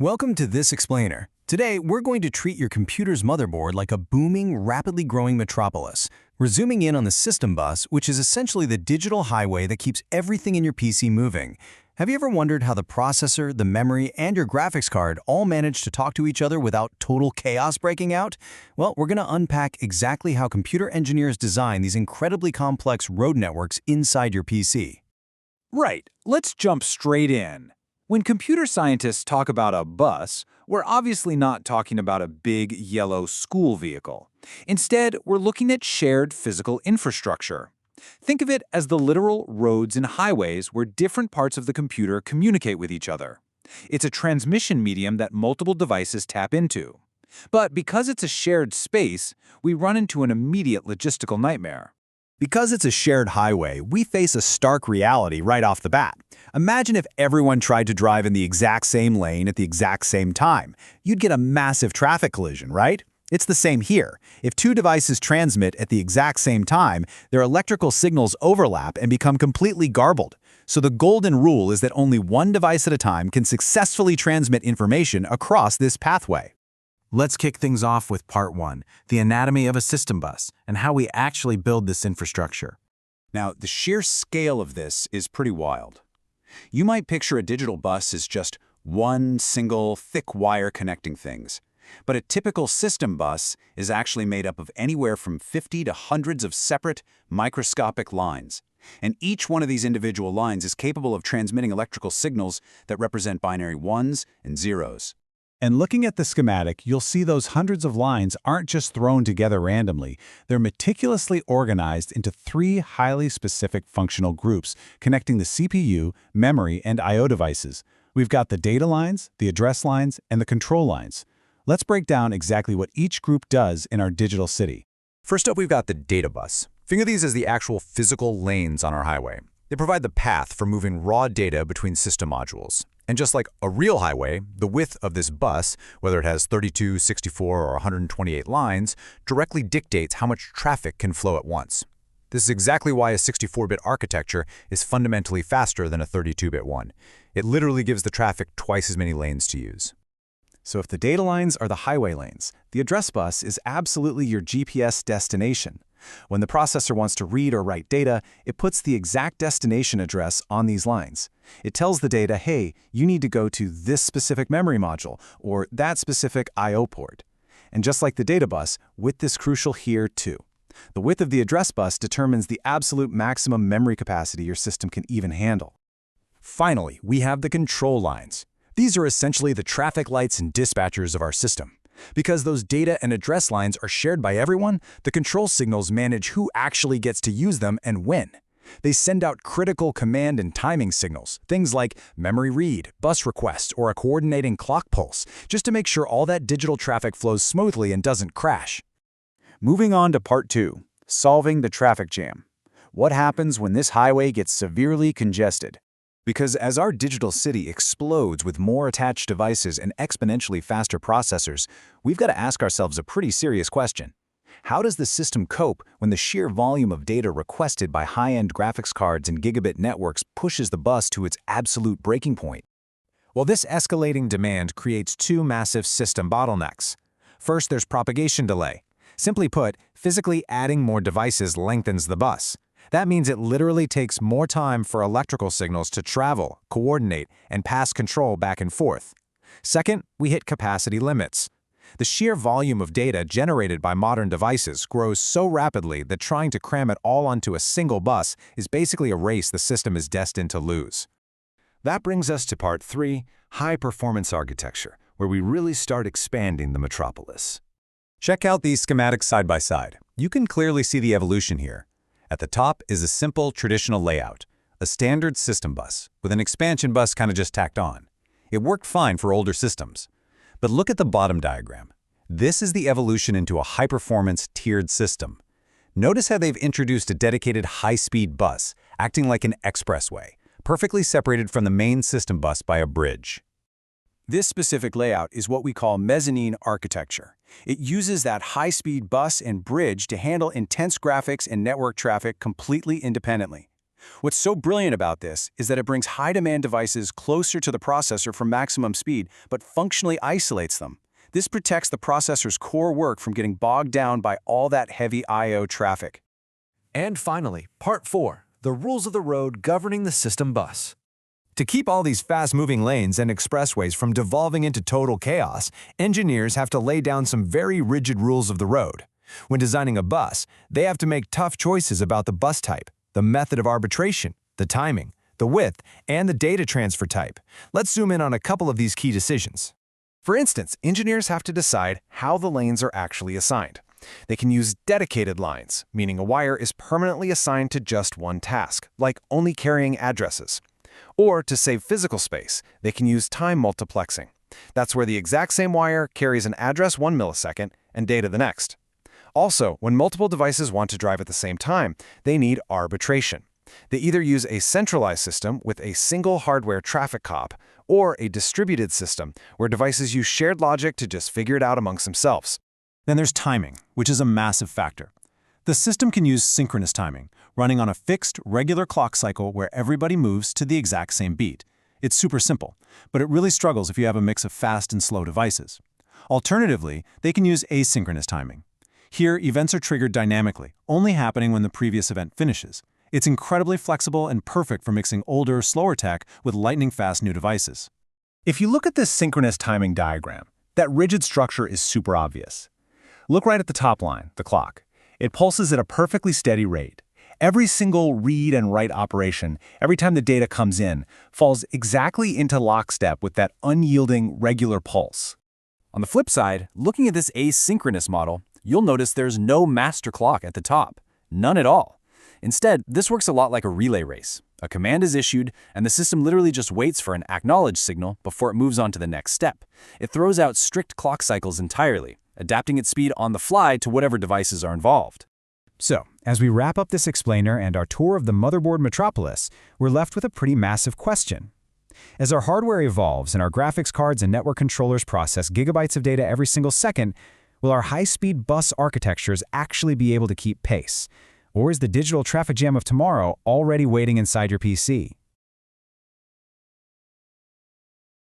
Welcome to This Explainer. Today, we're going to treat your computer's motherboard like a booming, rapidly growing metropolis. We're zooming in on the system bus, which is essentially the digital highway that keeps everything in your PC moving. Have you ever wondered how the processor, the memory, and your graphics card all manage to talk to each other without total chaos breaking out? Well, we're going to unpack exactly how computer engineers design these incredibly complex road networks inside your PC. Right, let's jump straight in. When computer scientists talk about a bus, we're obviously not talking about a big yellow school vehicle. Instead, we're looking at shared physical infrastructure. Think of it as the literal roads and highways where different parts of the computer communicate with each other. It's a transmission medium that multiple devices tap into. But because it's a shared space, we run into an immediate logistical nightmare. Because it's a shared highway, we face a stark reality right off the bat. Imagine if everyone tried to drive in the exact same lane at the exact same time. You'd get a massive traffic collision, right? It's the same here. If two devices transmit at the exact same time, their electrical signals overlap and become completely garbled. So the golden rule is that only one device at a time can successfully transmit information across this pathway. Let's kick things off with Part 1, the anatomy of a system bus, and how we actually build this infrastructure. Now, the sheer scale of this is pretty wild. You might picture a digital bus as just one single, thick wire connecting things. But a typical system bus is actually made up of anywhere from 50 to hundreds of separate, microscopic lines. And each one of these individual lines is capable of transmitting electrical signals that represent binary ones and zeros. And looking at the schematic, you'll see those hundreds of lines aren't just thrown together randomly. They're meticulously organized into three highly specific functional groups connecting the CPU, memory, and I/O devices. We've got the data lines, the address lines, and the control lines. Let's break down exactly what each group does in our digital city. First up, we've got the data bus. Think of these as the actual physical lanes on our highway. They provide the path for moving raw data between system modules. And just like a real highway, the width of this bus, whether it has 32, 64, or 128 lines, directly dictates how much traffic can flow at once. This is exactly why a 64-bit architecture is fundamentally faster than a 32-bit one. It literally gives the traffic twice as many lanes to use. So if the data lines are the highway lanes, the address bus is absolutely your GPS destination. When the processor wants to read or write data, it puts the exact destination address on these lines. It tells the data, hey, you need to go to this specific memory module or that specific I/O port. And just like the data bus, width is crucial here too. The width of the address bus determines the absolute maximum memory capacity your system can even handle. Finally, we have the control lines. These are essentially the traffic lights and dispatchers of our system. Because those data and address lines are shared by everyone, the control signals manage who actually gets to use them and when. They send out critical command and timing signals, things like memory read, bus request, or a coordinating clock pulse, just to make sure all that digital traffic flows smoothly and doesn't crash. Moving on to Part 2, solving the traffic jam. What happens when this highway gets severely congested? Because as our digital city explodes with more attached devices and exponentially faster processors, we've got to ask ourselves a pretty serious question. How does the system cope when the sheer volume of data requested by high-end graphics cards and gigabit networks pushes the bus to its absolute breaking point? Well, this escalating demand creates two massive system bottlenecks. First, there's propagation delay. Simply put, physically adding more devices lengthens the bus. That means it literally takes more time for electrical signals to travel, coordinate, and pass control back and forth. Second, we hit capacity limits. The sheer volume of data generated by modern devices grows so rapidly that trying to cram it all onto a single bus is basically a race the system is destined to lose. That brings us to Part 3, high-performance architecture, where we really start expanding the metropolis. Check out these schematics side by side. You can clearly see the evolution here. At the top is a simple, traditional layout, a standard system bus, with an expansion bus kind of just tacked on. It worked fine for older systems. But look at the bottom diagram. This is the evolution into a high-performance, tiered system. Notice how they've introduced a dedicated high-speed bus, acting like an expressway, perfectly separated from the main system bus by a bridge. This specific layout is what we call mezzanine architecture. It uses that high-speed bus and bridge to handle intense graphics and network traffic completely independently. What's so brilliant about this is that it brings high-demand devices closer to the processor for maximum speed, but functionally isolates them. This protects the processor's core work from getting bogged down by all that heavy I/O traffic. And finally, Part 4, the rules of the road governing the system bus. To keep all these fast-moving lanes and expressways from devolving into total chaos, engineers have to lay down some very rigid rules of the road. When designing a bus, they have to make tough choices about the bus type, the method of arbitration, the timing, the width, and the data transfer type. Let's zoom in on a couple of these key decisions. For instance, engineers have to decide how the lanes are actually assigned. They can use dedicated lines, meaning a wire is permanently assigned to just one task, like only carrying addresses. Or to save physical space, they can use time multiplexing. That's where the exact same wire carries an address 1 millisecond and data the next. Also, when multiple devices want to drive at the same time, they need arbitration. They either use a centralized system with a single hardware traffic cop, or a distributed system where devices use shared logic to just figure it out amongst themselves. Then there's timing, which is a massive factor. The system can use synchronous timing, running on a fixed, regular clock cycle where everybody moves to the exact same beat. It's super simple, but it really struggles if you have a mix of fast and slow devices. Alternatively, they can use asynchronous timing. Here, events are triggered dynamically, only happening when the previous event finishes. It's incredibly flexible and perfect for mixing older, slower tech with lightning-fast new devices. If you look at this synchronous timing diagram, that rigid structure is super obvious. Look right at the top line, the clock. It pulses at a perfectly steady rate. Every single read and write operation, every time the data comes in, falls exactly into lockstep with that unyielding, regular pulse. On the flip side, looking at this asynchronous model, you'll notice there's no master clock at the top. None at all. Instead, this works a lot like a relay race. A command is issued, and the system literally just waits for an acknowledge signal before it moves on to the next step. It throws out strict clock cycles entirely, adapting its speed on the fly to whatever devices are involved. So, as we wrap up this explainer and our tour of the motherboard metropolis, we're left with a pretty massive question. As our hardware evolves and our graphics cards and network controllers process gigabytes of data every single second, will our high-speed bus architectures actually be able to keep pace? Or is the digital traffic jam of tomorrow already waiting inside your PC?